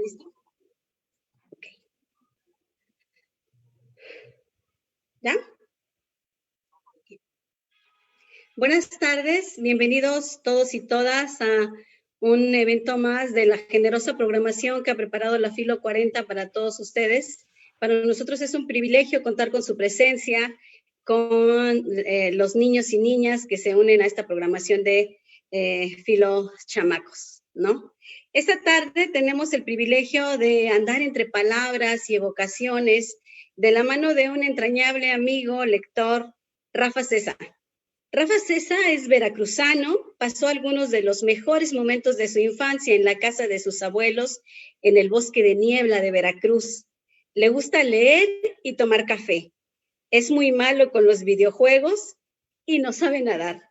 ¿Listo? Ok. ¿Ya? Buenas tardes, bienvenidos todos y todas a un evento más de la generosa programación que ha preparado la Filo 40 para todos ustedes. Para nosotros es un privilegio contar con su presencia, con los niños y niñas que se unen a esta programación de Filo Chamacos, ¿no? Esta tarde tenemos el privilegio de andar entre palabras y evocaciones de la mano de un entrañable amigo, lector, Rafa César. Rafa César es veracruzano, pasó algunos de los mejores momentos de su infancia en la casa de sus abuelos en el bosque de niebla de Veracruz. Le gusta leer y tomar café. Es muy malo con los videojuegos y no sabe nadar.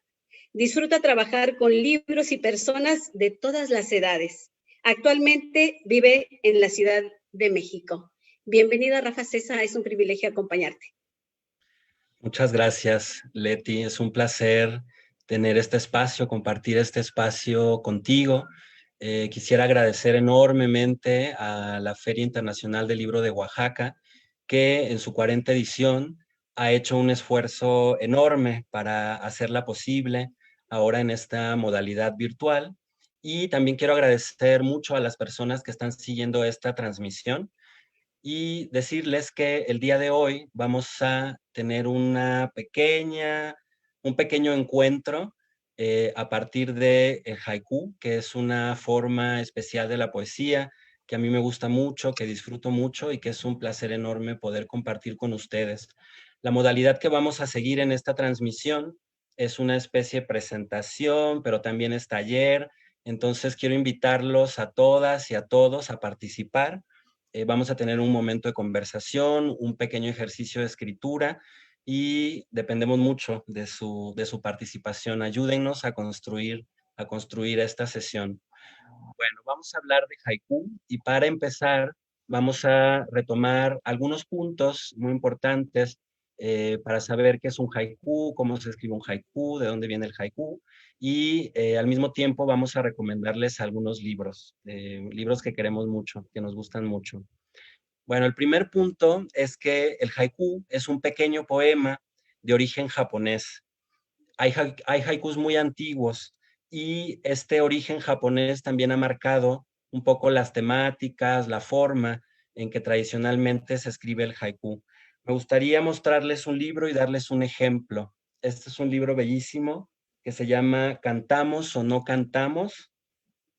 Disfruta trabajar con libros y personas de todas las edades. Actualmente vive en la Ciudad de México. Bienvenida, Rafa César, es un privilegio acompañarte. Muchas gracias, Leti. Es un placer tener este espacio, compartir este espacio contigo. Quisiera agradecer enormemente a la Feria Internacional del Libro de Oaxaca, que en su 40ª edición ha hecho un esfuerzo enorme para hacerla posible ahora en esta modalidad virtual. Y también quiero agradecer mucho a las personas que están siguiendo esta transmisión y decirles que el día de hoy vamos a tener un pequeño encuentro a partir de el haiku, que es una forma especial de la poesía que a mí me gusta mucho, que disfruto mucho y que es un placer enorme poder compartir con ustedes. La modalidad que vamos a seguir en esta transmisión es una especie de presentación, pero también es taller. Entonces quiero invitarlos a todas y a todos a participar. Vamos a tener un momento de conversación, un pequeño ejercicio de escritura y dependemos mucho de su participación. Ayúdennos a construir esta sesión. Bueno, vamos a hablar de haiku y para empezar vamos a retomar algunos puntos muy importantes para saber qué es un haiku, cómo se escribe un haiku, de dónde viene el haiku y al mismo tiempo vamos a recomendarles algunos libros, libros que queremos mucho, que nos gustan mucho. Bueno, el primer punto es que el haiku es un pequeño poema de origen japonés. Hay haikus muy antiguos y este origen japonés también ha marcado un poco las temáticas, la forma en que tradicionalmente se escribe el haiku. Me gustaría mostrarles un libro y darles un ejemplo. Este es un libro bellísimo que se llama Cantamos o no cantamos.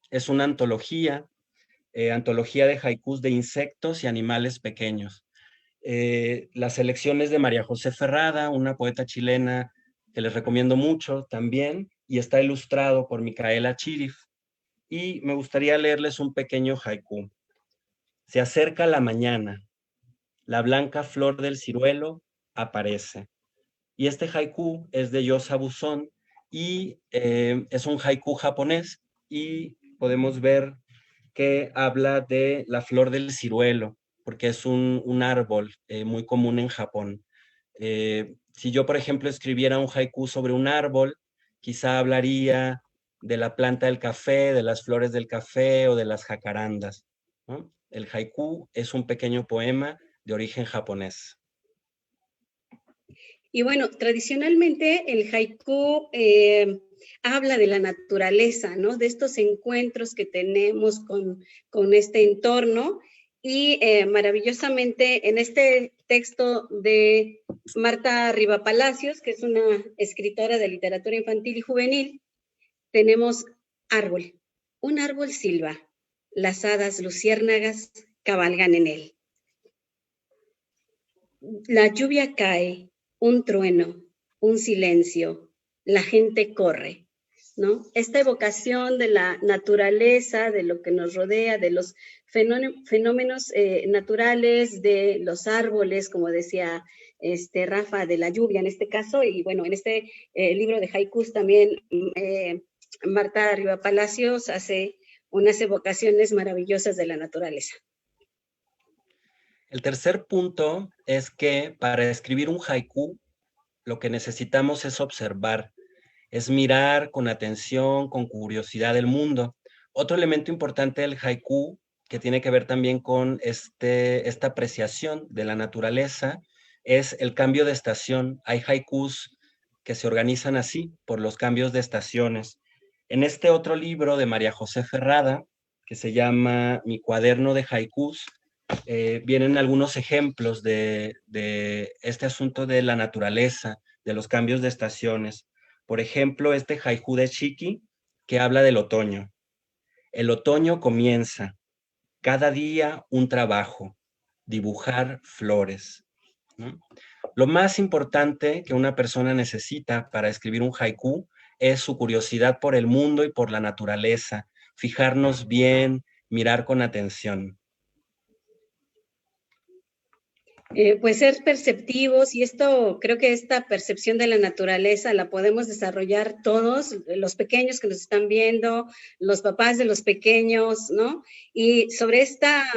Es una antología de haikus de insectos y animales pequeños. Las selecciones de María José Ferrada, una poeta chilena que les recomiendo mucho también, y está ilustrado por Micaela Chirif. Y me gustaría leerles un pequeño haiku. Se acerca la mañana, la blanca flor del ciruelo aparece. Y este haiku es de Yosa Buzón y es un haiku japonés y podemos ver que habla de la flor del ciruelo, porque es un árbol muy común en Japón. Si yo, por ejemplo, escribiera un haiku sobre un árbol, quizá hablaría de la planta del café, de las flores del café o de las jacarandas, ¿no? El haiku es un pequeño poema de origen japonés. Y bueno, tradicionalmente el haiku habla de la naturaleza, ¿no? De estos encuentros que tenemos con este entorno. Y maravillosamente en este texto de Marta Rivapalacios, que es una escritora de literatura infantil y juvenil, tenemos árbol. Un árbol silba. Las hadas luciérnagas cabalgan en él. La lluvia cae, un trueno, un silencio, la gente corre, ¿no? Esta evocación de la naturaleza, de lo que nos rodea, de los fenómenos naturales, de los árboles, como decía Rafa, de la lluvia en este caso, y bueno, en este libro de haikus también Marta Rivapalacios hace unas evocaciones maravillosas de la naturaleza. El tercer punto es que para escribir un haiku, lo que necesitamos es observar, es mirar con atención, con curiosidad el mundo. Otro elemento importante del haiku que tiene que ver también con esta apreciación de la naturaleza, es el cambio de estación. Hay haikus que se organizan así, por los cambios de estaciones. En este otro libro de María José Ferrada, que se llama Mi cuaderno de haikus, vienen algunos ejemplos de este asunto de la naturaleza, de los cambios de estaciones. Por ejemplo, este haiku de Shiki, que habla del otoño. El otoño comienza, cada día un trabajo, dibujar flores, ¿no? Lo más importante que una persona necesita para escribir un haiku es su curiosidad por el mundo y por la naturaleza, fijarnos bien, mirar con atención. Pues ser perceptivos, y esto, creo que esta percepción de la naturaleza la podemos desarrollar todos, los pequeños que nos están viendo, los papás de los pequeños, ¿no? Y sobre esta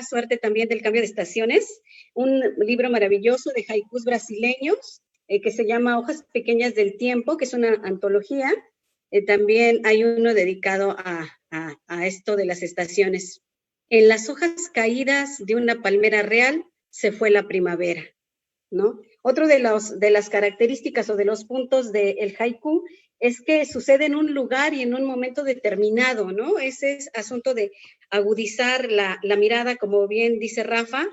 suerte también del cambio de estaciones, un libro maravilloso de haikus brasileños que se llama Hojas Pequeñas del Tiempo, que es una antología. También hay uno dedicado a esto de las estaciones. En las hojas caídas de una palmera real se fue la primavera, ¿no? Otro de las características o de los puntos del haiku es que sucede en un lugar y en un momento determinado, ¿no? Ese es asunto de agudizar la mirada, como bien dice Rafa.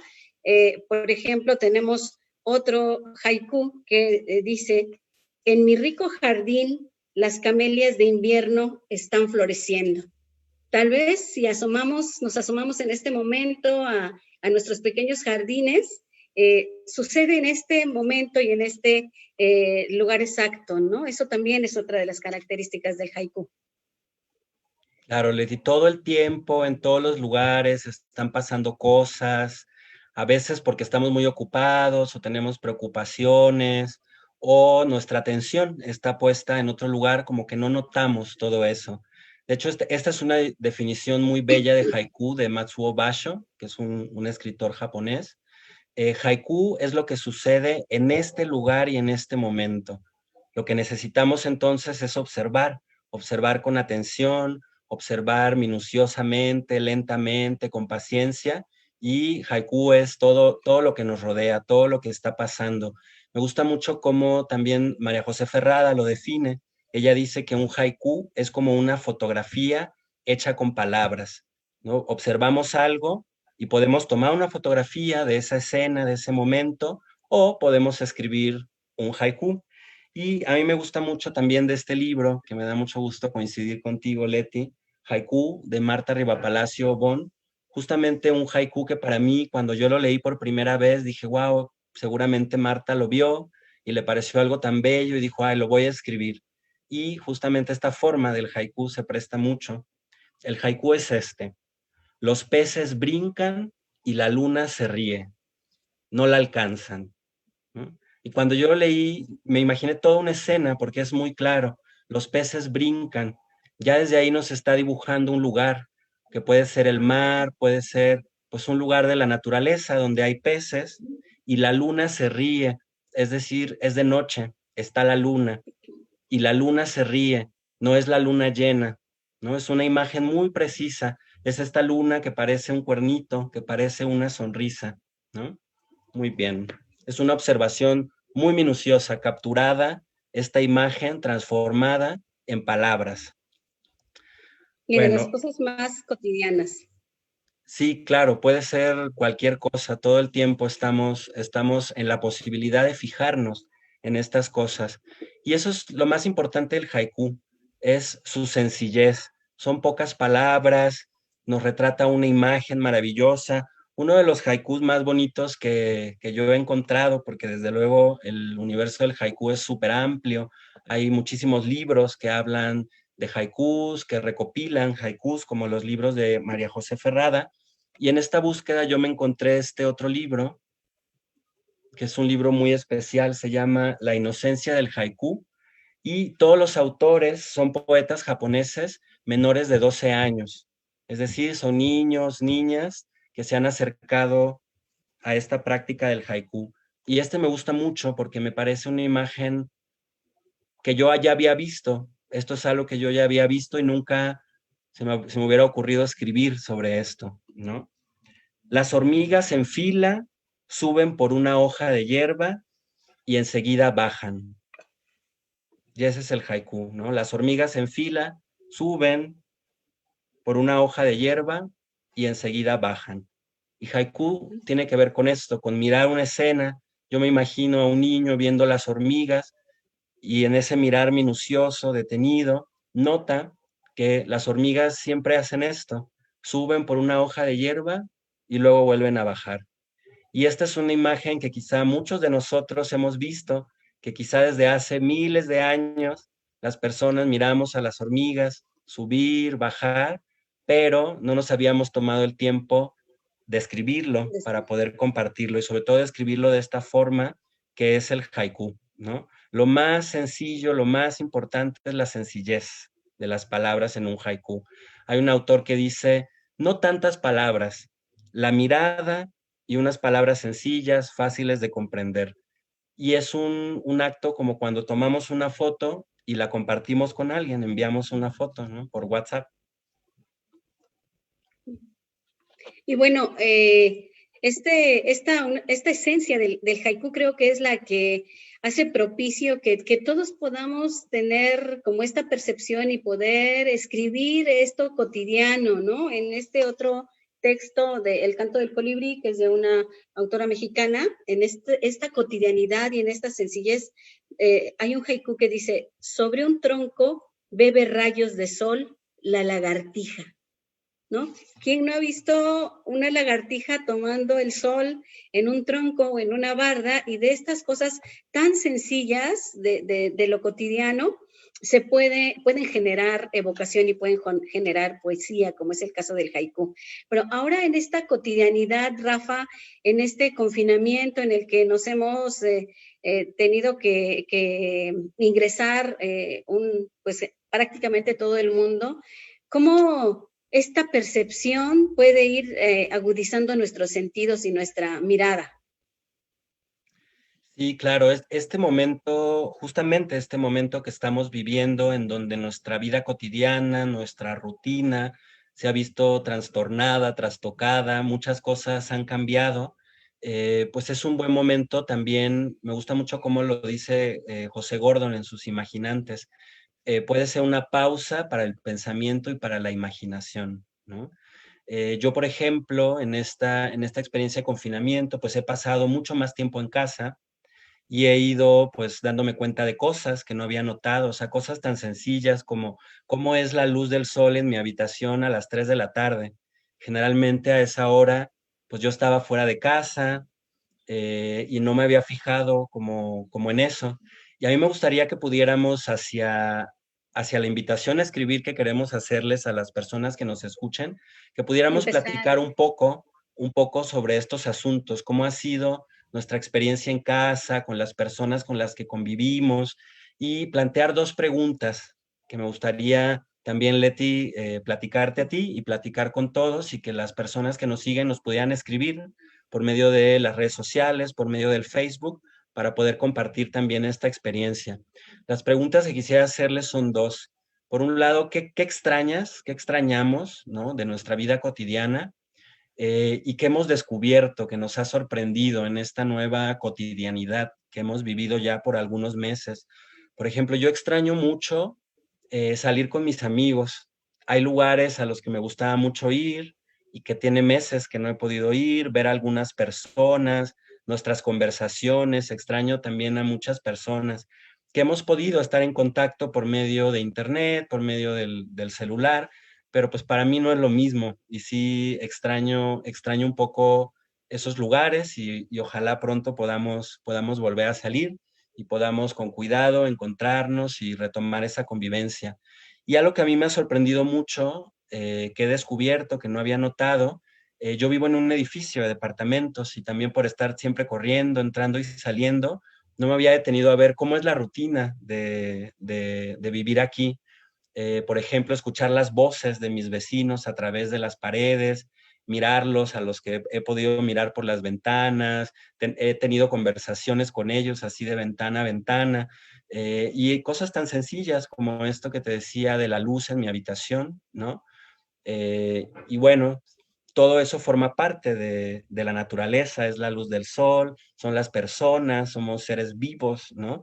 Por ejemplo, tenemos otro haiku que dice, en mi rico jardín las camelias de invierno están floreciendo. Tal vez si nos asomamos en este momento a nuestros pequeños jardines, sucede en este momento y en este lugar exacto, ¿no? Eso también es otra de las características del haiku. Claro, Leti, todo el tiempo, en todos los lugares, están pasando cosas, a veces porque estamos muy ocupados o tenemos preocupaciones o nuestra atención está puesta en otro lugar, como que no notamos todo eso. De hecho, esta es una definición muy bella de haiku de Matsuo Basho, que es un escritor japonés. Haiku es lo que sucede en este lugar y en este momento. Lo que necesitamos entonces es observar, observar con atención, observar minuciosamente, lentamente, con paciencia, y haiku es todo lo que nos rodea, todo lo que está pasando. Me gusta mucho cómo también María José Ferrada lo define. Ella dice que un haiku es como una fotografía hecha con palabras, ¿no? Observamos algo y podemos tomar una fotografía de esa escena, de ese momento, o podemos escribir un haiku. Y a mí me gusta mucho también de este libro, que me da mucho gusto coincidir contigo, Leti, Haiku, de Marta Rivapalacio Bon. Justamente un haiku que para mí, cuando yo lo leí por primera vez, dije, wow, seguramente Marta lo vio y le pareció algo tan bello y dijo, ay, lo voy a escribir. Y justamente esta forma del haiku se presta mucho. El haiku es este: los peces brincan y la luna se ríe, no la alcanzan, ¿no? Y cuando yo lo leí, me imaginé toda una escena, porque es muy claro, los peces brincan, ya desde ahí nos está dibujando un lugar, que puede ser el mar, puede ser pues un lugar de la naturaleza donde hay peces, y la luna se ríe, es decir, es de noche, está la luna, y la luna se ríe, no es la luna llena, ¿no? Es una imagen muy precisa, es esta luna que parece un cuernito, que parece una sonrisa, ¿no? Muy bien. Es una observación muy minuciosa, capturada, esta imagen transformada en palabras. Y de las Bueno, cosas más cotidianas. sí, claro, puede ser cualquier cosa. Todo el tiempo estamos en la posibilidad de fijarnos en estas cosas. Y eso es lo más importante del haiku, es su sencillez. Son pocas palabras, nos retrata una imagen maravillosa. Uno de los haikus más bonitos que yo he encontrado, porque desde luego el universo del haiku es súper amplio. Hay muchísimos libros que hablan de haikus, que recopilan haikus, como los libros de María José Ferrada, y en esta búsqueda yo me encontré este otro libro, que es un libro muy especial, se llama La inocencia del haiku, y todos los autores son poetas japoneses menores de 12 años, es decir, son niños, niñas que se han acercado a esta práctica del haiku. Y este me gusta mucho porque me parece una imagen que yo ya había visto. Esto es algo que yo ya había visto y nunca se me hubiera ocurrido escribir sobre esto, ¿no? Las hormigas en fila suben por una hoja de hierba y enseguida bajan. Y ese es el haiku, ¿no? Las hormigas en fila suben por una hoja de hierba y enseguida bajan. Y haiku tiene que ver con esto, con mirar una escena. Yo me imagino a un niño viendo las hormigas y en ese mirar minucioso, detenido, nota que las hormigas siempre hacen esto, suben por una hoja de hierba y luego vuelven a bajar. Y esta es una imagen que quizá muchos de nosotros hemos visto, que quizá desde hace miles de años las personas miramos a las hormigas subir, bajar, pero no nos habíamos tomado el tiempo de escribirlo para poder compartirlo y sobre todo de escribirlo de esta forma que es el haiku, ¿no? Lo más sencillo, lo más importante es la sencillez de las palabras en un haiku. Hay un autor que dice, no tantas palabras, la mirada y unas palabras sencillas, fáciles de comprender. Y es un acto como cuando tomamos una foto y la compartimos con alguien, enviamos una foto, ¿no? Por WhatsApp. Y bueno, esta esencia del haiku creo que es la que hace propicio que todos podamos tener como esta percepción y poder escribir esto cotidiano, ¿no? En este otro texto de El canto del colibrí, que es de una autora mexicana, en esta cotidianidad y en esta sencillez, hay un haiku que dice, sobre un tronco bebe rayos de sol la lagartija. ¿No? ¿Quién no ha visto una lagartija tomando el sol en un tronco o en una barda? Y de estas cosas tan sencillas de lo cotidiano, pueden generar evocación y pueden generar poesía, como es el caso del haiku. Pero ahora en esta cotidianidad, Rafa, en este confinamiento en el que nos hemos tenido que ingresar pues prácticamente todo el mundo, ¿cómo esta percepción puede ir agudizando nuestros sentidos y nuestra mirada? Sí, claro, este momento, justamente este momento que estamos viviendo en donde nuestra vida cotidiana, nuestra rutina se ha visto trastornada, trastocada, muchas cosas han cambiado, pues es un buen momento también, me gusta mucho cómo lo dice José Gordon en sus Imaginantes, puede ser una pausa para el pensamiento y para la imaginación, ¿no? Yo, por ejemplo, en esta experiencia de confinamiento, pues he pasado mucho más tiempo en casa y he ido pues dándome cuenta de cosas que no había notado, o sea, cosas tan sencillas como cómo es la luz del sol en mi habitación a las 3 de la tarde. Generalmente a esa hora, pues yo estaba fuera de casa y no me había fijado como en eso. Y a mí me gustaría que pudiéramos hacia la invitación a escribir que queremos hacerles a las personas que nos escuchen, que pudiéramos Empezar. platicar un poco sobre estos asuntos, cómo ha sido nuestra experiencia en casa, con las personas con las que convivimos, y plantear dos preguntas que me gustaría también, Leti, platicarte a ti y platicar con todos y que las personas que nos siguen nos pudieran escribir por medio de las redes sociales, por medio del Facebook, para poder compartir también esta experiencia. Las preguntas que quisiera hacerles son dos. Por un lado, ¿qué extrañas, qué extrañamos, ¿no? De nuestra vida cotidiana y qué hemos descubierto, que nos ha sorprendido en esta nueva cotidianidad que hemos vivido ya por algunos meses? Por ejemplo, yo extraño mucho salir con mis amigos. Hay lugares a los que me gustaba mucho ir y que tiene meses que no he podido ir, ver a algunas personas, nuestras conversaciones. Extraño también a muchas personas que hemos podido estar en contacto por medio de internet, por medio del celular, pero pues para mí no es lo mismo y sí extraño un poco esos lugares y ojalá pronto podamos volver a salir y podamos con cuidado encontrarnos y retomar esa convivencia. Y algo que a mí me ha sorprendido mucho, que he descubierto, que no había notado, yo vivo en un edificio de departamentos y también por estar siempre corriendo, entrando y saliendo, no me había detenido a ver cómo es la rutina de vivir aquí. Por ejemplo, escuchar las voces de mis vecinos a través de las paredes, mirarlos a los que he podido mirar por las ventanas, he tenido conversaciones con ellos así de ventana a ventana, y cosas tan sencillas como esto que te decía de la luz en mi habitación, ¿no? Y bueno, todo eso forma parte de la naturaleza, es la luz del sol, son las personas, somos seres vivos, ¿no?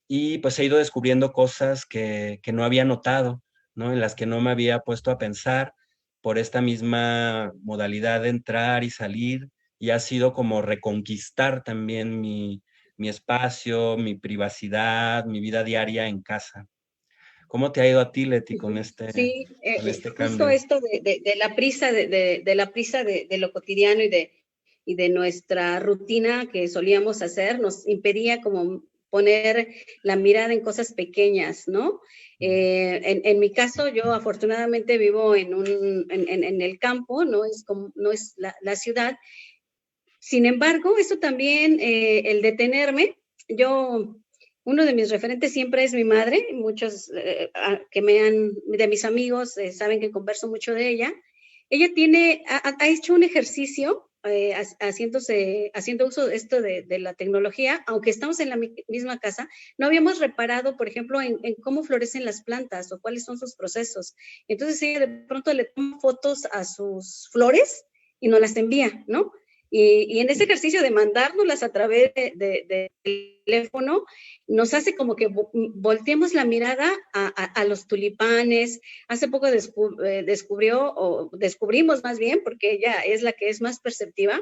Y pues he ido descubriendo cosas que no había notado, ¿no? En las que no me había puesto a pensar por esta misma modalidad de entrar y salir, y ha sido como reconquistar también mi espacio, mi privacidad, mi vida diaria en casa. ¿Cómo te ha ido a ti, Leti, con Ujú. este, Sí, con este justo cambio? esto de la prisa, de la prisa de lo cotidiano y de nuestra rutina que solíamos hacer, nos impedía como poner la mirada en cosas pequeñas, ¿no? En mi caso, yo afortunadamente vivo en el campo, no es, como, no es la ciudad. Sin embargo, eso también, el detenerme, yo, uno de mis referentes siempre es mi madre, muchos que de mis amigos, saben que converso mucho de ella. Ella ha hecho un ejercicio haciendo uso de esto de la tecnología, aunque estamos en la misma casa, no habíamos reparado, por ejemplo, en cómo florecen las plantas o cuáles son sus procesos. Entonces ella de pronto le toma fotos a sus flores y nos las envía, ¿no? Y en ese ejercicio de mandárnoslas a través del teléfono, nos hace como que volteemos la mirada a los tulipanes. Hace poco descubrió, o descubrimos más bien, porque ella es la que es más perceptiva,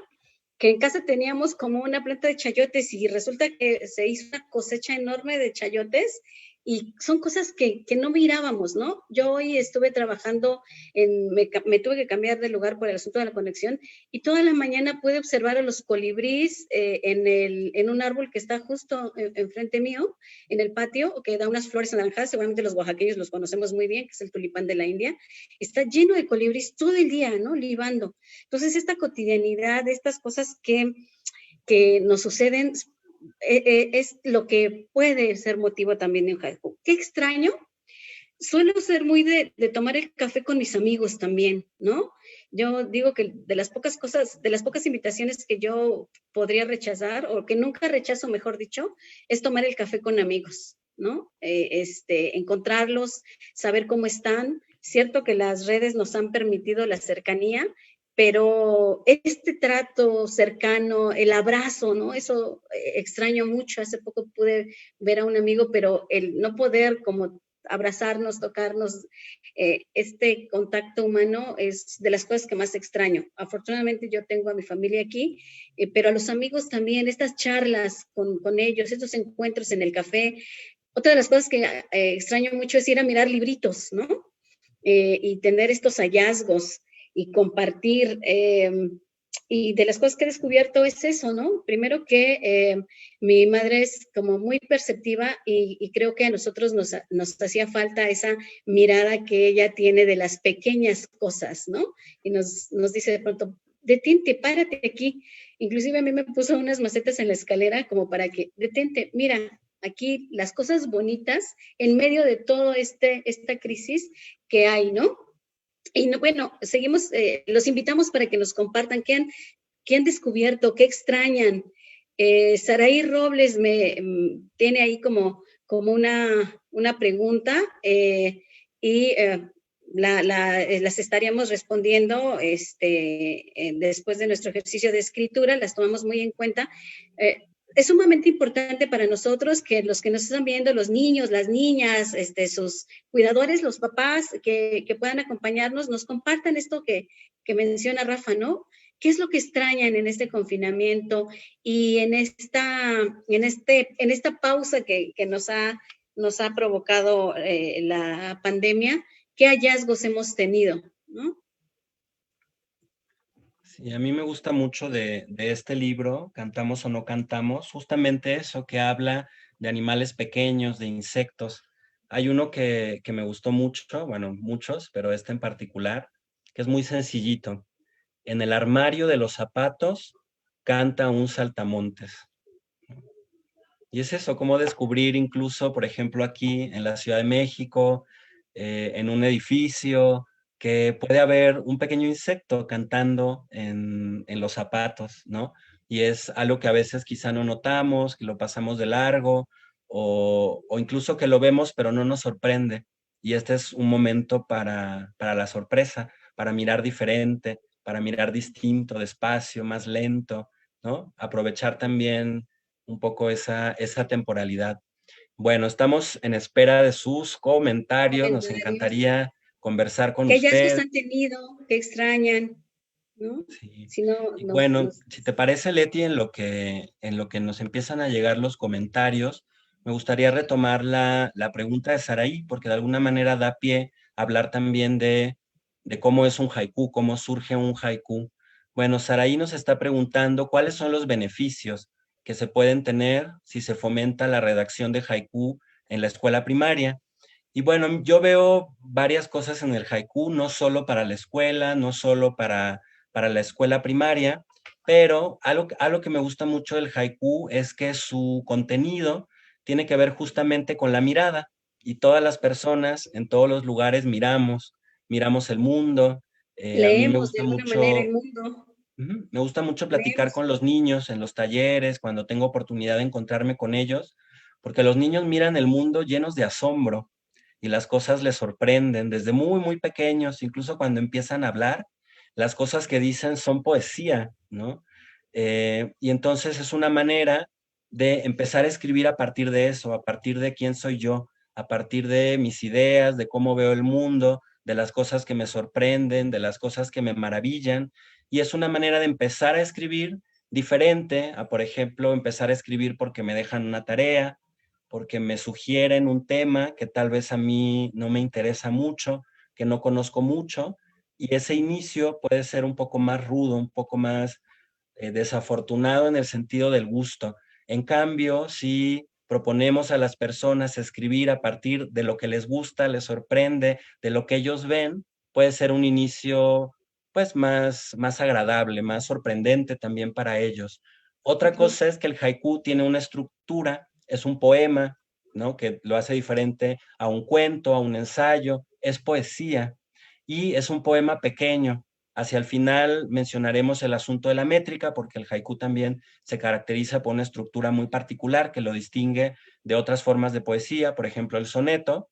que en casa teníamos como una planta de chayotes y resulta que se hizo una cosecha enorme de chayotes y son cosas que no mirábamos, ¿no? Yo hoy estuve trabajando, me tuve que cambiar de lugar por el asunto de la conexión y toda la mañana pude observar a los colibríes en un árbol que está justo enfrente mío, en el patio, que da unas flores anaranjadas, seguramente los oaxaqueños los conocemos muy bien, que es el tulipán de la India. Está lleno de colibríes todo el día, ¿no? Libando. Entonces, esta cotidianidad, estas cosas que nos suceden, es lo que puede ser motivo también de un haiku. ¿Qué extraño? Suelo ser muy de tomar el café con mis amigos también, ¿no? Yo digo que de las pocas cosas, de las pocas invitaciones que yo podría rechazar, o que nunca rechazo, mejor dicho, es tomar el café con amigos, ¿no? Encontrarlos, saber cómo están. Cierto que las redes nos han permitido la cercanía, pero este trato cercano, el abrazo, ¿no? Eso extraño mucho. Hace poco pude ver a un amigo, pero el no poder como abrazarnos, tocarnos, este contacto humano es de las cosas que más extraño. Afortunadamente yo tengo a mi familia aquí, pero a los amigos también, estas charlas con ellos, estos encuentros en el café. Otra de las cosas que extraño mucho es ir a mirar libritos, ¿no? Y tener estos hallazgos y compartir. Y de las cosas que he descubierto es eso, ¿no? Primero que mi madre es como muy perceptiva y creo que a nosotros nos hacía falta esa mirada que ella tiene de las pequeñas cosas, ¿no? Y nos dice de pronto, detente, párate aquí. Inclusive a mí me puso unas macetas en la escalera como para que, detente, mira, aquí las cosas bonitas en medio de todo esta crisis que hay, ¿no? Y no, bueno, seguimos, los invitamos para que nos compartan qué han descubierto, qué extrañan. Saraí Robles tiene ahí como una pregunta y las estaríamos respondiendo después de nuestro ejercicio de escritura, las tomamos muy en cuenta. Es sumamente importante para nosotros que los que nos están viendo, los niños, las niñas, sus cuidadores, los papás que puedan acompañarnos, nos compartan esto que menciona Rafa, ¿no? ¿Qué es lo que extrañan en este confinamiento y en esta pausa que nos ha provocado la pandemia? ¿Qué hallazgos hemos tenido? ¿No? Sí, a mí me gusta mucho de este libro, Cantamos o no cantamos, justamente eso, que habla de animales pequeños, de insectos. Hay uno que me gustó mucho, bueno, muchos, pero este en particular, que es muy sencillito. En el armario de los zapatos canta un saltamontes. Y es eso, cómo descubrir incluso, por ejemplo, aquí en la Ciudad de México, en un edificio, que puede haber un pequeño insecto cantando en los zapatos, ¿no? Y es algo que a veces quizá no notamos, que lo pasamos de largo, o incluso que lo vemos pero no nos sorprende. Y este es un momento para la sorpresa, para mirar diferente, para mirar distinto, despacio, más lento, ¿no? Aprovechar también un poco esa temporalidad. Bueno, estamos en espera de sus comentarios. Nos Comentarios. encantaría conversar con ¿Qué hallazgos usted. han tenido? ¿Qué extrañan? ¿No? Sí. Si no, Y bueno, si te este, parece, Leti, en lo que nos empiezan a llegar los comentarios, me gustaría retomar la pregunta de Saraí, porque de alguna manera da pie a hablar también de cómo es un haiku, cómo surge un haiku. Bueno, Saraí nos está preguntando cuáles son los beneficios que se pueden tener si se fomenta la redacción de haiku en la escuela primaria. Y bueno, yo veo varias cosas en el haiku, no solo para la escuela, no solo para la escuela primaria, pero algo que me gusta mucho del haiku es que su contenido tiene que ver justamente con la mirada, y todas las personas en todos los lugares miramos el mundo. A mí leemos de alguna manera el mundo, me gusta mucho platicar leemos. con los niños en los talleres, cuando tengo oportunidad de encontrarme con ellos, porque los niños miran el mundo llenos de asombro y las cosas les sorprenden desde muy, muy pequeños, incluso cuando empiezan a hablar, las cosas que dicen son poesía, ¿no? Y entonces es una manera de empezar a escribir a partir de eso, a partir de quién soy yo, a partir de mis ideas, de cómo veo el mundo, de las cosas que me sorprenden, de las cosas que me maravillan. Y es una manera de empezar a escribir diferente a, por ejemplo, empezar a escribir porque me dejan una tarea, porque me sugieren un tema que tal vez a mí no me interesa mucho, que no conozco mucho, y ese inicio puede ser un poco más rudo, un poco más desafortunado en el sentido del gusto. En cambio, si proponemos a las personas escribir a partir de lo que les gusta, les sorprende, de lo que ellos ven, puede ser un inicio pues más agradable, más sorprendente también para ellos. Otra Ujú. cosa es que el haiku tiene una estructura, es un poema, ¿no? Que lo hace diferente a un cuento, a un ensayo, es poesía y es un poema pequeño. Hacia el final mencionaremos el asunto de la métrica, porque el haiku también se caracteriza por una estructura muy particular que lo distingue de otras formas de poesía, por ejemplo el soneto,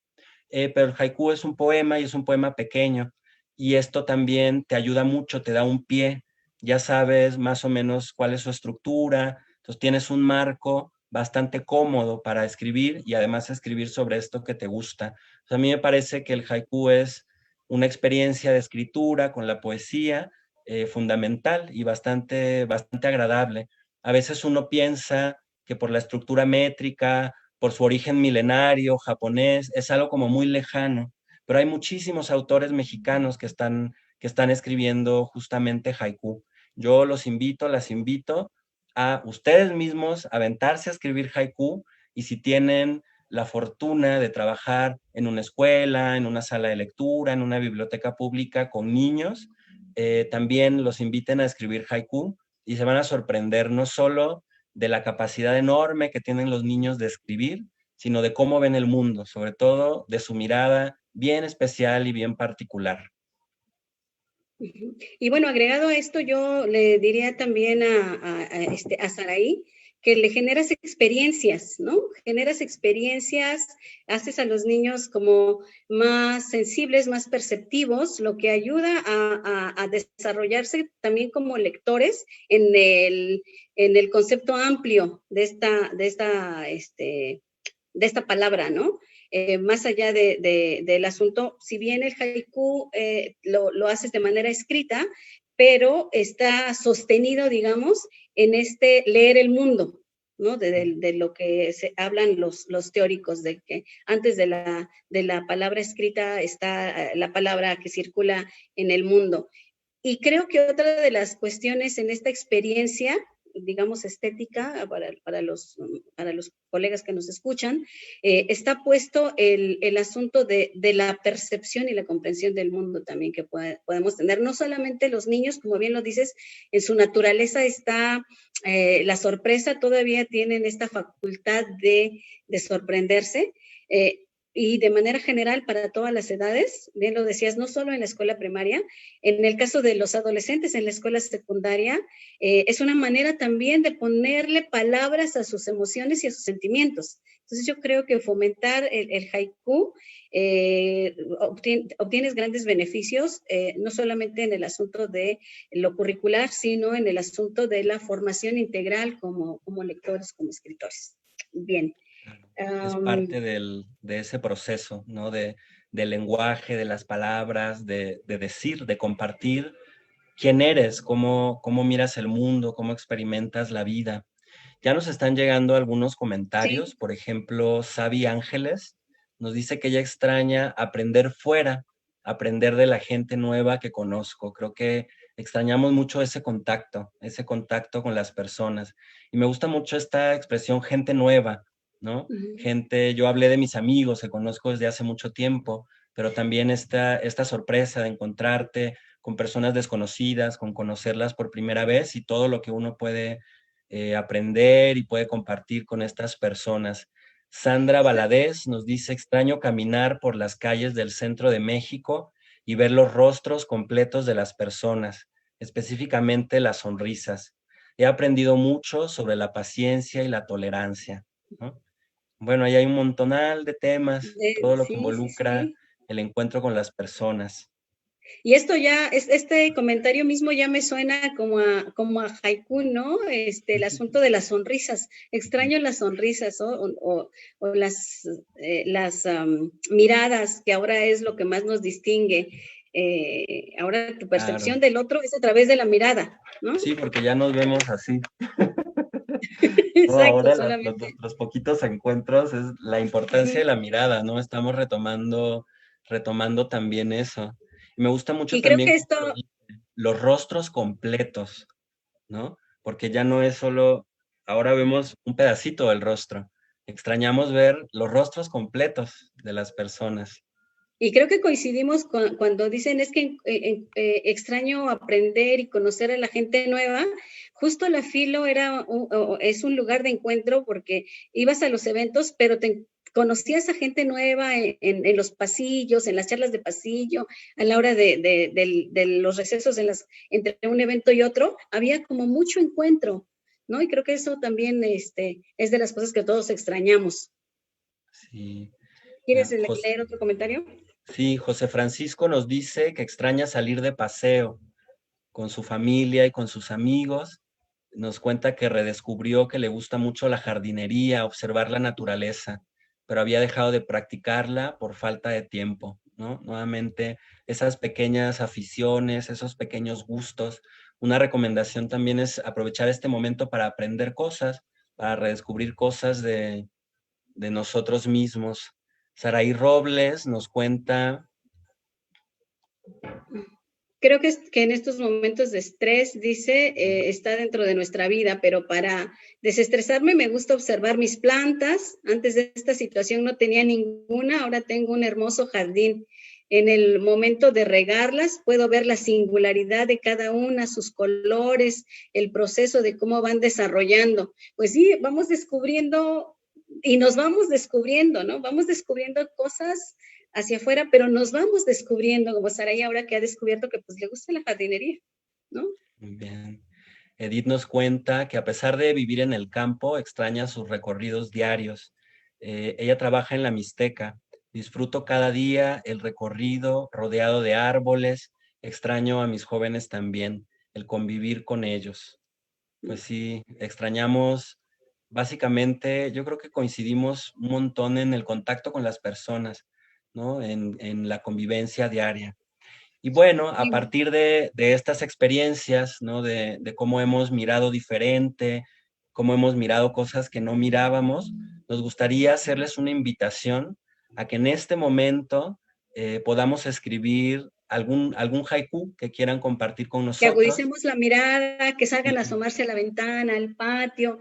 pero el haiku es un poema y es un poema pequeño, y esto también te ayuda mucho, te da un pie, ya sabes más o menos cuál es su estructura, entonces tienes un marco bastante cómodo para escribir y además escribir sobre esto que te gusta. O sea, a mí me parece que el haiku es una experiencia de escritura con la poesía fundamental y bastante agradable. A veces uno piensa que por la estructura métrica, por su origen milenario, japonés, es algo como muy lejano, pero hay muchísimos autores mexicanos que están escribiendo justamente haiku. Yo las invito a ustedes mismos a aventarse a escribir haiku, y si tienen la fortuna de trabajar en una escuela, en una sala de lectura, en una biblioteca pública con niños, también los inviten a escribir haiku y se van a sorprender no solo de la capacidad enorme que tienen los niños de escribir, sino de cómo ven el mundo, sobre todo de su mirada bien especial y bien particular. Ujú. Y bueno, agregado a esto, yo le diría también a Saraí que le generas experiencias, ¿no? Generas experiencias, haces a los niños como más sensibles, más perceptivos, lo que ayuda a desarrollarse también como lectores en el concepto amplio de esta palabra, ¿no? Más allá del asunto, si bien el haiku lo haces de manera escrita, pero está sostenido, digamos, en este leer el mundo, ¿no? De lo que se hablan los teóricos, de que antes de la palabra escrita está la palabra que circula en el mundo. Y creo que otra de las cuestiones en esta experiencia, digamos, estética, para los colegas que nos escuchan, está puesto el asunto de la percepción y la comprensión del mundo también que podemos tener. No solamente los niños, como bien lo dices, en su naturaleza está la sorpresa, todavía tienen esta facultad de sorprenderse. Y de manera general para todas las edades, bien lo decías, no solo en la escuela primaria, en el caso de los adolescentes en la escuela secundaria, es una manera también de ponerle palabras a sus emociones y a sus sentimientos. Entonces yo creo que fomentar el haiku, obtienes grandes beneficios, no solamente en el asunto de lo curricular, sino en el asunto de la formación integral como lectores, como escritores. Bien. Es parte de ese proceso, ¿no? Del lenguaje, de las palabras, de decir, de compartir quién eres, cómo miras el mundo, cómo experimentas la vida. Ya nos están llegando algunos comentarios, Sí. por ejemplo, Sabi Ángeles nos dice que ella extraña aprender fuera, aprender de la gente nueva que conozco. Creo que extrañamos mucho ese contacto con las personas. Y me gusta mucho esta expresión gente nueva, ¿no? Gente, yo hablé de mis amigos que conozco desde hace mucho tiempo, pero también esta sorpresa de encontrarte con personas desconocidas, con conocerlas por primera vez y todo lo que uno puede aprender y puede compartir con estas personas. Sandra Valadez nos dice, extraño caminar por las calles del centro de México y ver los rostros completos de las personas, específicamente las sonrisas. He aprendido mucho sobre la paciencia y la tolerancia, ¿no? Bueno, ahí hay un montonal de temas, todo lo que Sí, sí, involucra sí. el encuentro con las personas. Y esto ya, este comentario mismo ya me suena como a haiku, ¿no? El asunto de las sonrisas. Extraño las sonrisas, ¿no? O las miradas, que ahora es lo que más nos distingue. Ahora tu Claro. percepción del otro es a través de la mirada, ¿no? Sí, porque ya nos vemos así. No, Exacto, ahora solamente. los poquitos encuentros es la importancia de la mirada, ¿no? Estamos retomando también eso. Y me gusta mucho Y creo también que cómo esto, lo dice, los rostros completos, ¿no? Porque ya no es solo, ahora vemos un pedacito del rostro. Extrañamos ver los rostros completos de las personas. y creo que coincidimos cuando dicen es que extraño aprender y conocer a la gente nueva. Justo la Filo es un lugar de encuentro porque ibas a los eventos, pero conocías a gente nueva en los pasillos, en las charlas de pasillo, a la hora de los recesos entre un evento y otro, había como mucho encuentro, ¿no? Y creo que eso también es de las cosas que todos extrañamos. Sí. ¿Quieres Ah, leer otro comentario? sí, José Francisco nos dice que extraña salir de paseo con su familia y con sus amigos. Nos cuenta que redescubrió que le gusta mucho la jardinería, observar la naturaleza, pero había dejado de practicarla por falta de tiempo, ¿no? Nuevamente, esas pequeñas aficiones, esos pequeños gustos. Una recomendación también es aprovechar este momento para aprender cosas, para redescubrir cosas de nosotros mismos. Saraí Robles nos cuenta. Creo que en estos momentos de estrés, dice, está dentro de nuestra vida, pero para desestresarme me gusta observar mis plantas. Antes de esta situación no tenía ninguna, ahora tengo un hermoso jardín. En el momento de regarlas puedo ver la singularidad de cada una, sus colores, el proceso de cómo van desarrollando. Pues sí, vamos descubriendo y nos vamos descubriendo, ¿no? Vamos descubriendo cosas hacia afuera, pero nos vamos descubriendo, como Saray ahora que ha descubierto que pues le gusta la jardinería, ¿no? Bien. Edith nos cuenta que a pesar de vivir en el campo, extraña sus recorridos diarios. Ella trabaja en la Mixteca. Disfruto cada día el recorrido rodeado de árboles. Extraño a mis jóvenes también, el convivir con ellos. Pues sí, extrañamos, básicamente, yo creo que coincidimos un montón en el contacto con las personas, ¿no? En la convivencia diaria. Y bueno, a Sí. partir de estas experiencias, ¿no? De cómo hemos mirado diferente, cómo hemos mirado cosas que no mirábamos, nos gustaría hacerles una invitación a que en este momento podamos escribir algún haiku que quieran compartir con Que nosotros. agudicemos la mirada, que salgan a Sí, asomarse a la ventana, al patio,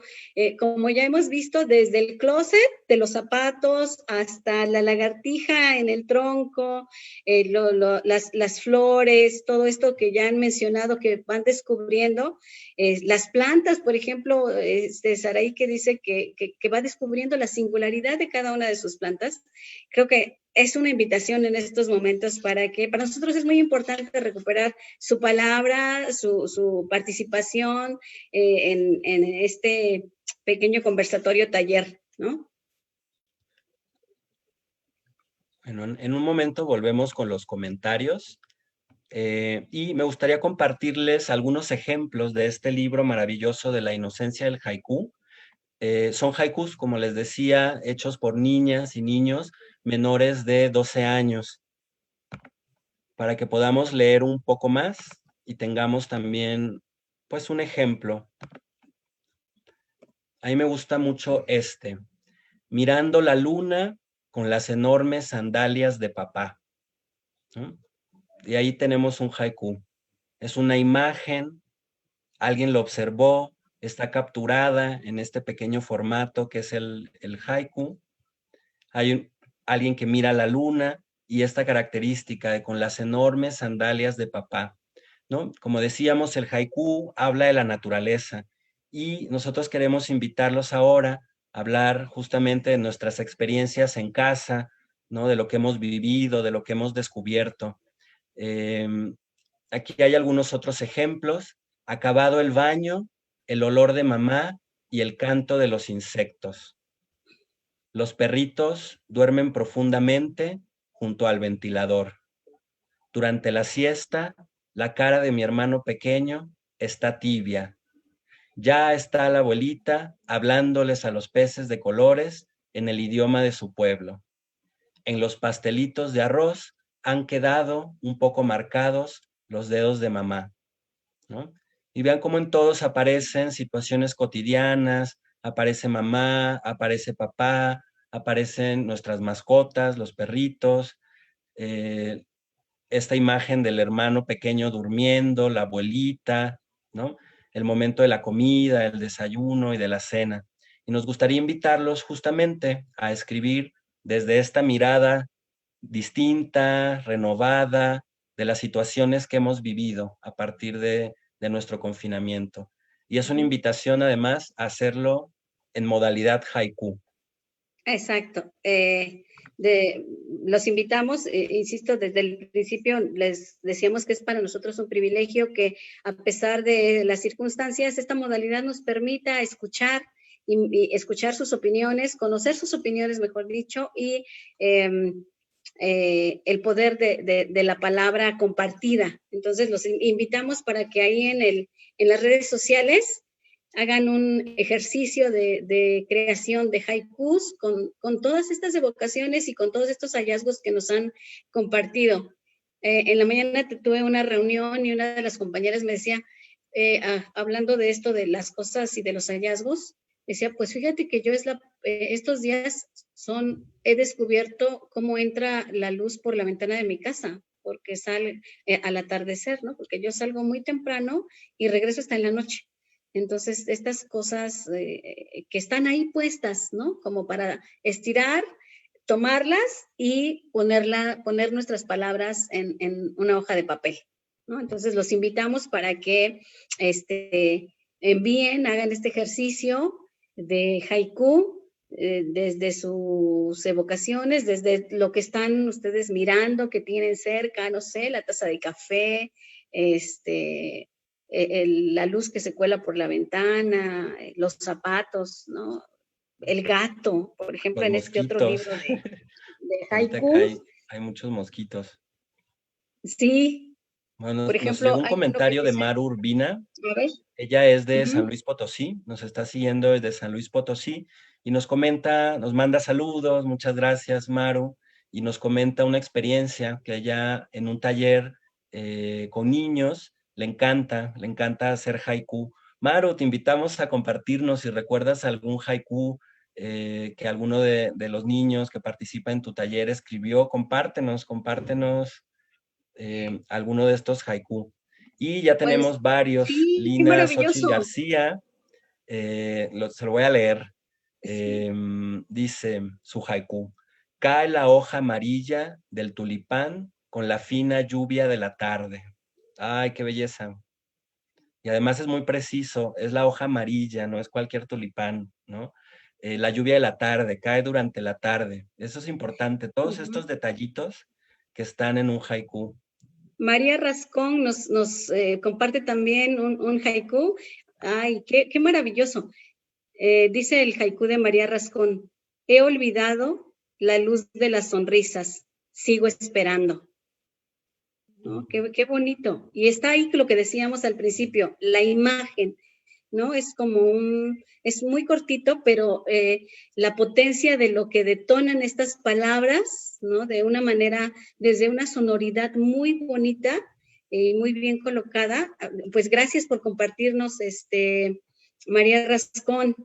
como ya hemos visto, desde el closet de los zapatos hasta la lagartija en el tronco, las flores, todo esto que ya han mencionado que van descubriendo, las plantas, por ejemplo, Saraí que dice que va descubriendo la singularidad de cada una de sus plantas. Creo que es una invitación en estos momentos para nosotros es muy importante recuperar su palabra, su participación en este pequeño conversatorio taller, ¿no? Bueno, en un momento volvemos con los comentarios y me gustaría compartirles algunos ejemplos de este libro maravilloso de la inocencia del haiku. Son haikus, como les decía, hechos por niñas y niños menores de 12 años, para que podamos leer un poco más y tengamos también, pues, un ejemplo. A mí me gusta mucho este. Mirando la luna con las enormes sandalias de papá, ¿no? Y ahí tenemos un haiku. Es una imagen, alguien lo observó, está capturada en este pequeño formato que es el haiku. Hay alguien que mira la luna y esta característica de con las enormes sandalias de papá, ¿no? Como decíamos, el haiku habla de la naturaleza y nosotros queremos invitarlos ahora a hablar justamente de nuestras experiencias en casa, ¿no? De lo que hemos vivido, de lo que hemos descubierto. Aquí hay algunos otros ejemplos. Acabado el baño, el olor de mamá y el canto de los insectos. Los perritos duermen profundamente junto al ventilador. Durante la siesta, la cara de mi hermano pequeño está tibia. Ya está la abuelita hablándoles a los peces de colores en el idioma de su pueblo. En los pastelitos de arroz han quedado un poco marcados los dedos de mamá, ¿no? Y vean cómo en todos aparecen situaciones cotidianas, aparece mamá, aparece papá, aparecen nuestras mascotas, los perritos, eh, esta imagen del hermano pequeño durmiendo, la abuelita, ¿no? El momento de la comida, el desayuno y de la cena. Y nos gustaría invitarlos justamente a escribir desde esta mirada distinta, renovada, de las situaciones que hemos vivido a partir de nuestro confinamiento. Y es una invitación además a hacerlo en modalidad haiku. Exacto. Los invitamos, insisto, desde el principio les decíamos que es para nosotros un privilegio que a pesar de las circunstancias, esta modalidad nos permita escuchar y escuchar sus opiniones, conocer sus opiniones, mejor dicho, y el poder de la palabra compartida. Entonces los invitamos para que ahí en las redes sociales hagan un ejercicio de creación de haikus con todas estas evocaciones y con todos estos hallazgos que nos han compartido. En la mañana tuve una reunión y una de las compañeras me decía, hablando de esto, de las cosas y de los hallazgos, decía, pues fíjate que yo estos días he descubierto cómo entra la luz por la ventana de mi casa, porque sale al atardecer, ¿no? Porque yo salgo muy temprano y regreso hasta en la noche. Entonces, estas cosas que están ahí puestas, ¿no? Como para estirar, tomarlas y poner nuestras palabras en una hoja de papel, ¿no? Entonces, los invitamos para que envíen, hagan este ejercicio de haiku desde sus evocaciones, desde lo que están ustedes mirando, que tienen cerca, no sé, la taza de café, la luz que se cuela por la ventana, los zapatos, ¿no? El gato, por ejemplo, Los en este otro mosquitos. libro de Ahorita acá haikus. hay muchos mosquitos. Sí, Bueno, por nos ejemplo, llegó un hay uno que comentario de dice, Maru Urbina. a ver, Ella es de San uh-huh. Luis Potosí, nos está siguiendo desde San Luis Potosí y nos comenta, nos manda saludos, muchas gracias Maru, y nos comenta una experiencia que ella en un taller con niños le encanta hacer haiku. Maru, te invitamos a compartirnos si recuerdas algún haiku que alguno de los niños que participa en tu taller escribió, compártenos alguno de estos haiku. Y ya Pues tenemos varios. sí, qué Lina Xochitl maravilloso. García, se lo voy a leer. Sí. Dice su haiku: cae la hoja amarilla del tulipán con la fina lluvia de la tarde. Ay, qué belleza. Y además es muy preciso, es la hoja amarilla, no es cualquier tulipán, ¿no? La lluvia de la tarde, cae durante la tarde. Eso es importante. Todos estos detallitos que están en un haiku. María Rascón nos comparte también un haiku. Ay, qué maravilloso. Dice el haiku de María Rascón: he olvidado la luz de las sonrisas, sigo esperando. ¿No? Qué bonito. Y está ahí lo que decíamos al principio, la imagen, ¿no? Es es muy cortito, pero la potencia de lo que detonan estas palabras, ¿no? De una manera, desde una sonoridad muy bonita y muy bien colocada. Pues gracias por compartirnos, María Rascón.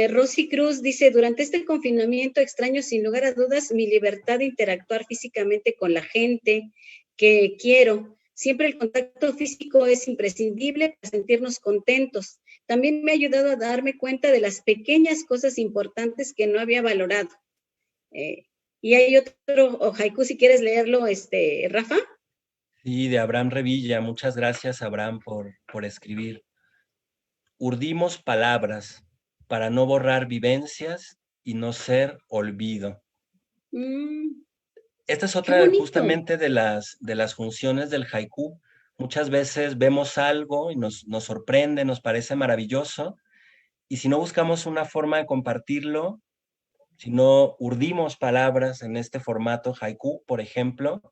Rosy Cruz dice, durante este confinamiento extraño sin lugar a dudas mi libertad de interactuar físicamente con la gente que quiero. Siempre el contacto físico es imprescindible para sentirnos contentos. También me ha ayudado a darme cuenta de las pequeñas cosas importantes que no había valorado. Y hay otro haiku, si quieres leerlo, Rafa. Sí, de Abraham Revilla. Muchas gracias, Abraham, por escribir. Urdimos palabras para no borrar vivencias y no ser olvido. Esta es Qué otra bonito. justamente de las funciones del haiku. Muchas veces vemos algo y nos sorprende, nos parece maravilloso, y si no buscamos una forma de compartirlo, si no urdimos palabras en este formato haiku, por ejemplo,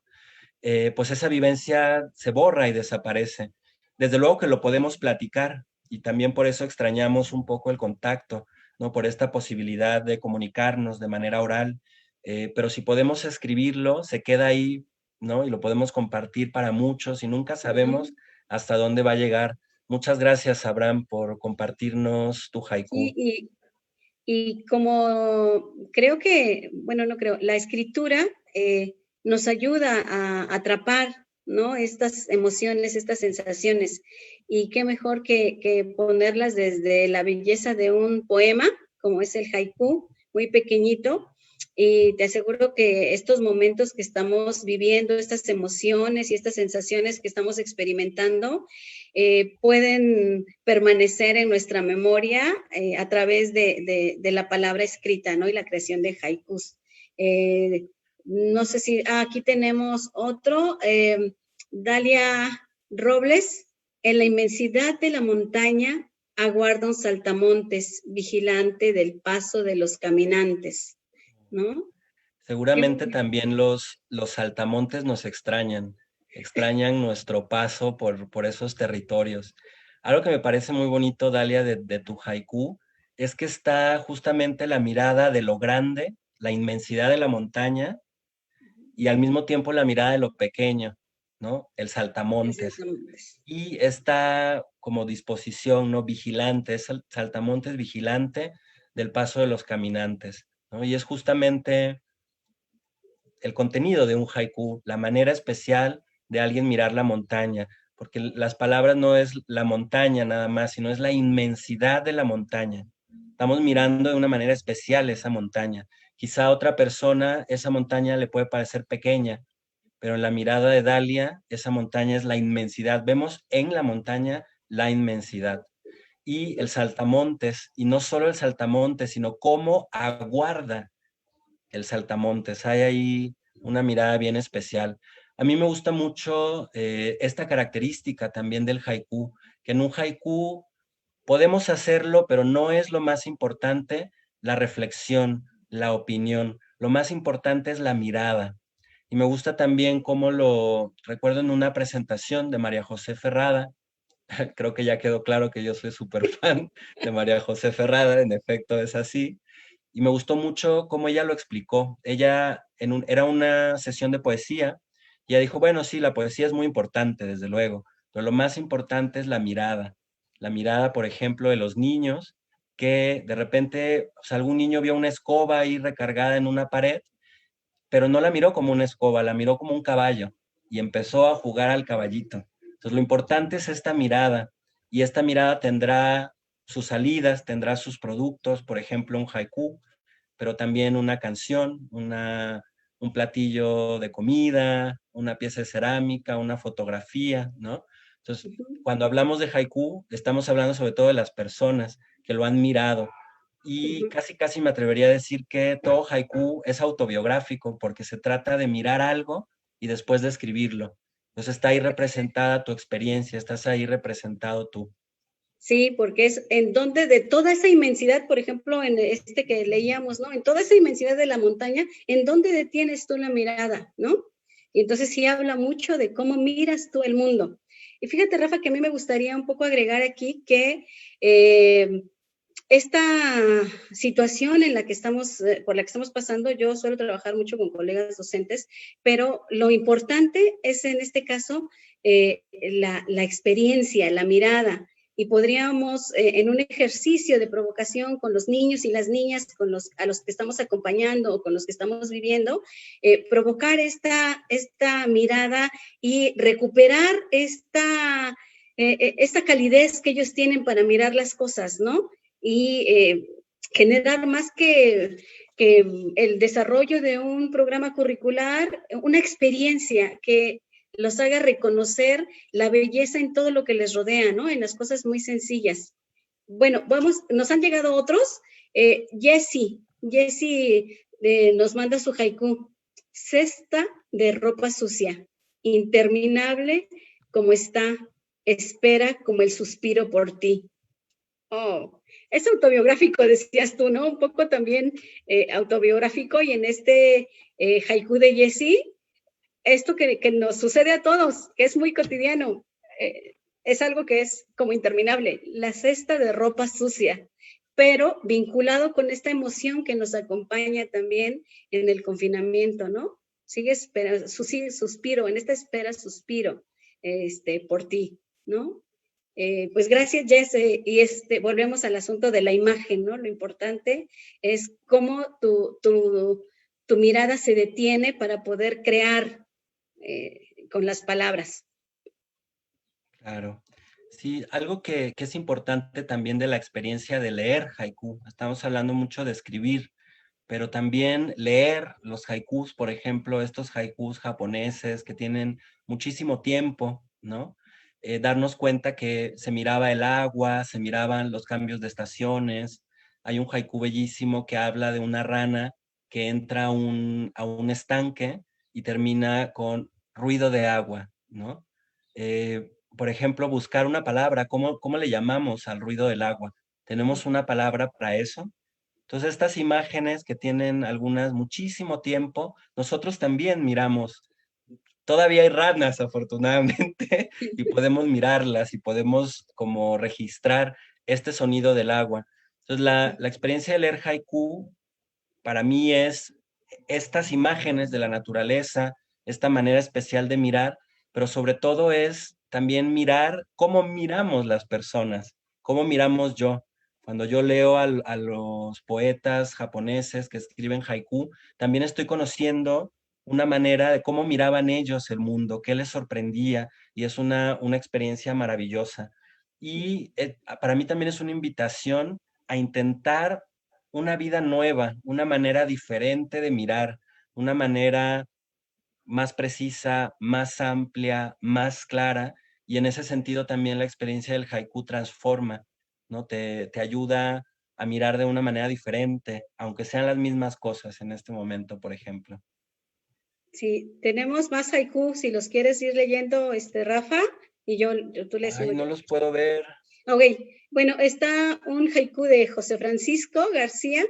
pues esa vivencia se borra y desaparece. Desde luego que lo podemos platicar y también por eso extrañamos un poco el contacto, ¿no? Por esta posibilidad de comunicarnos de manera oral, pero si podemos escribirlo, se queda ahí, ¿no? Y lo podemos compartir para muchos y nunca sabemos hasta dónde va a llegar. Muchas gracias, Abraham, por compartirnos tu haiku. Sí, y como creo que, bueno, no creo, la escritura nos ayuda a atrapar, ¿no? Estas emociones, estas sensaciones. Y qué mejor que ponerlas desde la belleza de un poema, como es el haiku, muy pequeñito. Y te aseguro que estos momentos que estamos viviendo, estas emociones y estas sensaciones que estamos experimentando, pueden permanecer en nuestra memoria a través de la palabra escrita, ¿no? Y la creación de haikus. No sé si, aquí tenemos otro, Dalia Robles, en la inmensidad de la montaña aguarda un saltamontes, vigilante del paso de los caminantes, ¿no? Qué Seguramente bonito. también los saltamontes nos extrañan nuestro paso por esos territorios. Algo que me parece muy bonito, Dalia, de tu haiku, es que está justamente la mirada de lo grande, la inmensidad de la montaña, y al mismo tiempo la mirada de lo pequeño, ¿no? El El saltamontes. saltamontes. Y esta como disposición, ¿no? Vigilante, es el saltamontes vigilante del paso de los caminantes, ¿no? Y es justamente el contenido de un haiku, la manera especial de alguien mirar la montaña, porque las palabras no es la montaña nada más, sino es la inmensidad de la montaña. Estamos mirando de una manera especial esa montaña. Quizá a otra persona esa montaña le puede parecer pequeña, pero en la mirada de Dalia, esa montaña es la inmensidad. Vemos en la montaña la inmensidad. Y el saltamontes, y no solo el saltamontes, sino cómo aguarda el saltamontes. Hay ahí una mirada bien especial. A mí me gusta mucho esta característica también del haiku, que en un haiku podemos hacerlo, pero no es lo más importante la reflexión, la opinión. Lo más importante es la mirada. Y me gusta también cómo lo recuerdo en una presentación de María José Ferrada. Creo que ya quedó claro que yo soy súper fan de María José Ferrada, en efecto es así. Y me gustó mucho cómo ella lo explicó. Ella era una sesión de poesía y ella dijo, bueno, sí, la poesía es muy importante, desde luego, pero lo más importante es la mirada. La mirada, por ejemplo, de los niños, que de repente, o sea, algún niño vio una escoba ahí recargada en una pared, pero no la miró como una escoba, la miró como un caballo y empezó a jugar al caballito. Entonces, lo importante es esta mirada y esta mirada tendrá sus salidas, tendrá sus productos, por ejemplo, un haiku, pero también una canción, un platillo de comida, una pieza de cerámica, una fotografía, ¿no? Entonces, cuando hablamos de haiku, estamos hablando sobre todo de las personas que lo han mirado. Y casi, casi me atrevería a decir que todo haiku es autobiográfico porque se trata de mirar algo y después de escribirlo. Entonces está ahí representada tu experiencia, estás ahí representado tú. Sí, porque es en donde de toda esa inmensidad, por ejemplo, en este que leíamos, ¿no? En toda esa inmensidad de la montaña, ¿en dónde detienes tú la mirada, ¿no? Y entonces sí habla mucho de cómo miras tú el mundo. Y fíjate, Rafa, que a mí me gustaría un poco agregar aquí que esta situación en la que estamos, por la que estamos pasando, yo suelo trabajar mucho con colegas docentes, pero lo importante es en este caso la experiencia, la mirada, y podríamos, en un ejercicio de provocación con los niños y las niñas a los que estamos acompañando o con los que estamos viviendo, provocar esta mirada y recuperar esta calidez que ellos tienen para mirar las cosas, ¿no? Y generar más que el desarrollo de un programa curricular, una experiencia que los haga reconocer la belleza en todo lo que les rodea, ¿no? En las cosas muy sencillas. Bueno, nos han llegado otros. Jessie nos manda su haiku. Cesta de ropa sucia, interminable como está, espera como el suspiro por ti. Oh, es autobiográfico, decías tú, ¿no? Un poco también autobiográfico, y en este haiku de Jessie, esto que nos sucede a todos, que es muy cotidiano, es algo que es como interminable, la cesta de ropa sucia, pero vinculado con esta emoción que nos acompaña también en el confinamiento, ¿no? Sigue esperando, suspiro, en esta espera suspiro por ti, ¿no? Pues gracias, Jess. Y volvemos al asunto de la imagen, ¿no? Lo importante es cómo tu mirada se detiene para poder crear con las palabras. Claro. Sí, algo que es importante también de la experiencia de leer haiku. Estamos hablando mucho de escribir, pero también leer los haikus, por ejemplo, estos haikus japoneses que tienen muchísimo tiempo, ¿no? Darnos cuenta que se miraba el agua, se miraban los cambios de estaciones. Hay un haiku bellísimo que habla de una rana que entra a un estanque y termina con ruido de agua, ¿no? Por ejemplo, buscar una palabra, ¿cómo le llamamos al ruido del agua? ¿Tenemos una palabra para eso? Entonces, estas imágenes que tienen algunas muchísimo tiempo, nosotros también miramos. Todavía hay ranas, afortunadamente, y podemos mirarlas y podemos como registrar este sonido del agua. Entonces, la experiencia de leer haiku para mí es estas imágenes de la naturaleza, esta manera especial de mirar, pero sobre todo es también mirar cómo miramos las personas, cómo miramos yo. Cuando yo leo a los poetas japoneses que escriben haiku, también estoy conociendo una manera de cómo miraban ellos el mundo, qué les sorprendía, y es una experiencia maravillosa. Y para mí también es una invitación a intentar una vida nueva, una manera diferente de mirar, una manera más precisa, más amplia, más clara, y en ese sentido también la experiencia del haiku transforma, ¿no? Te ayuda a mirar de una manera diferente, aunque sean las mismas cosas en este momento, por ejemplo. Sí, tenemos más haiku, si los quieres ir leyendo, Rafa, y tú le Ay, sigo. no los puedo ver. Ok, bueno, está un haiku de José Francisco García.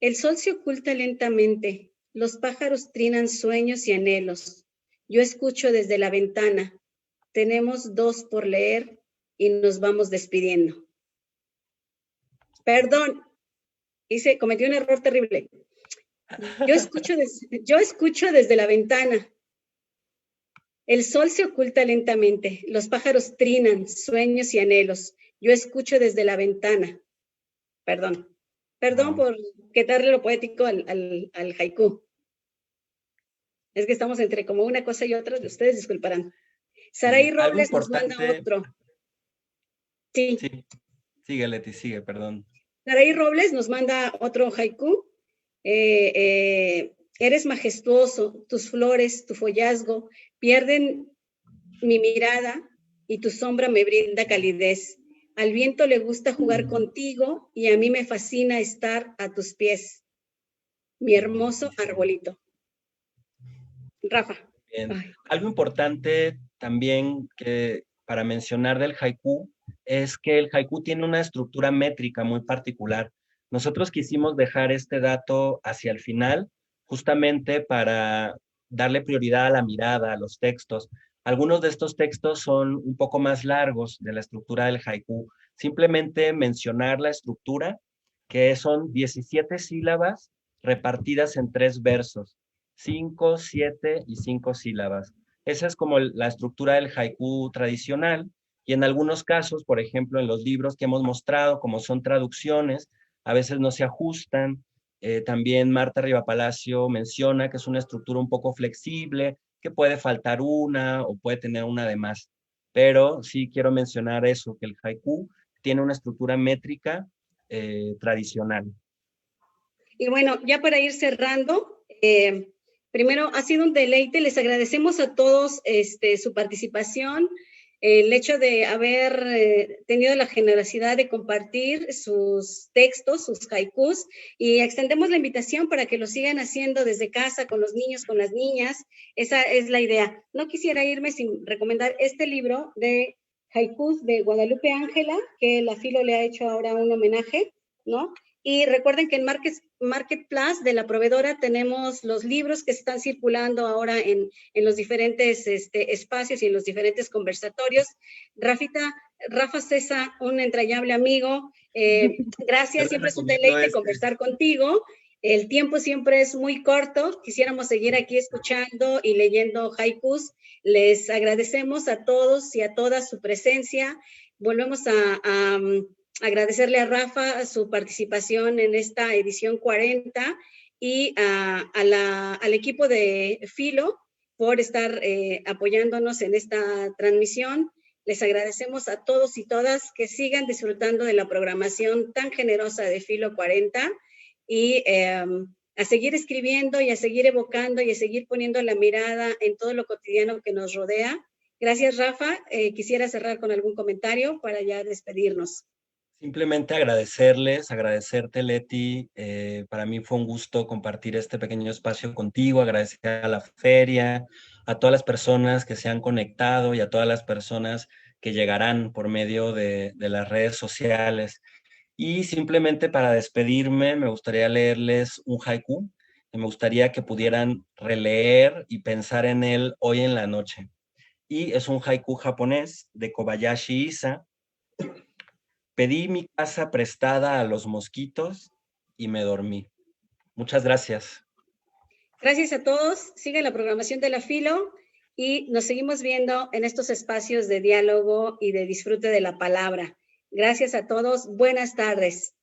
El sol se oculta lentamente, los pájaros trinan sueños y anhelos. Yo escucho desde la ventana. Tenemos dos por leer y nos vamos despidiendo. Perdón, cometí un error terrible. Yo escucho desde la ventana. El sol se oculta lentamente, los pájaros trinan sueños y anhelos. Yo escucho desde la ventana. Perdón Wow. por quitarle lo poético al haiku. Es que estamos entre como una cosa y otra, ustedes disculparán. Saraí Sí, algo Robles nos manda importante. otro. Sí. Sí, sigue, Leti, sigue, perdón. Saraí Robles nos manda otro haiku. Eres majestuoso, tus flores, tu follazgo pierden mi mirada y tu sombra me brinda calidez. Al viento le gusta jugar contigo y a mí me fascina estar a tus pies. Mi hermoso arbolito. Rafa. Bien. Ay. Algo importante también que para mencionar del haiku es que el haiku tiene una estructura métrica muy particular. Nosotros quisimos dejar este dato hacia el final, justamente para darle prioridad a la mirada, a los textos. Algunos de estos textos son un poco más largos de la estructura del haiku. Simplemente mencionar la estructura, que son 17 sílabas repartidas en 3 versos, 5, 7 y 5 sílabas. Esa es como la estructura del haiku tradicional. Y en algunos casos, por ejemplo, en los libros que hemos mostrado, como son traducciones, a veces no se ajustan. También Marta Rivapalacio menciona que es una estructura un poco flexible, que puede faltar una o puede tener una de más. Pero sí quiero mencionar eso, que el haiku tiene una estructura métrica tradicional. Y bueno, ya para ir cerrando, primero ha sido un deleite, les agradecemos a todos su participación, el hecho de haber tenido la generosidad de compartir sus textos, sus haikus, y extendemos la invitación para que lo sigan haciendo desde casa, con los niños, con las niñas. Esa es la idea. No quisiera irme sin recomendar este libro de haikus de Guadalupe Ángela, que la Filo le ha hecho ahora un homenaje, ¿no? Y recuerden que en Marketplace de la proveedora tenemos los libros que están circulando ahora en los diferentes espacios y en los diferentes conversatorios. Rafa César, un entrañable amigo, gracias, siempre es un deleite conversar contigo. El tiempo siempre es muy corto, quisiéramos seguir aquí escuchando y leyendo haikus. Les agradecemos a todos y a todas su presencia. Volvemos a agradecerle a Rafa su participación en esta edición 40 y al equipo de Filo por estar apoyándonos en esta transmisión. Les agradecemos a todos y todas que sigan disfrutando de la programación tan generosa de Filo 40 y a seguir escribiendo y a seguir evocando y a seguir poniendo la mirada en todo lo cotidiano que nos rodea. Gracias, Rafa. Quisiera cerrar con algún comentario para ya despedirnos. Simplemente agradecerles, agradecerte, Leti. Para mí fue un gusto compartir este pequeño espacio contigo, agradecer a la feria, a todas las personas que se han conectado y a todas las personas que llegarán por medio de las redes sociales. Y simplemente para despedirme, me gustaría leerles un haiku, y me gustaría que pudieran releer y pensar en él hoy en la noche. Y es un haiku japonés de Kobayashi Isa. Pedí mi casa prestada a los mosquitos y me dormí. Muchas gracias. Gracias a todos. Sigue la programación de la Filo y nos seguimos viendo en estos espacios de diálogo y de disfrute de la palabra. Gracias a todos. Buenas tardes.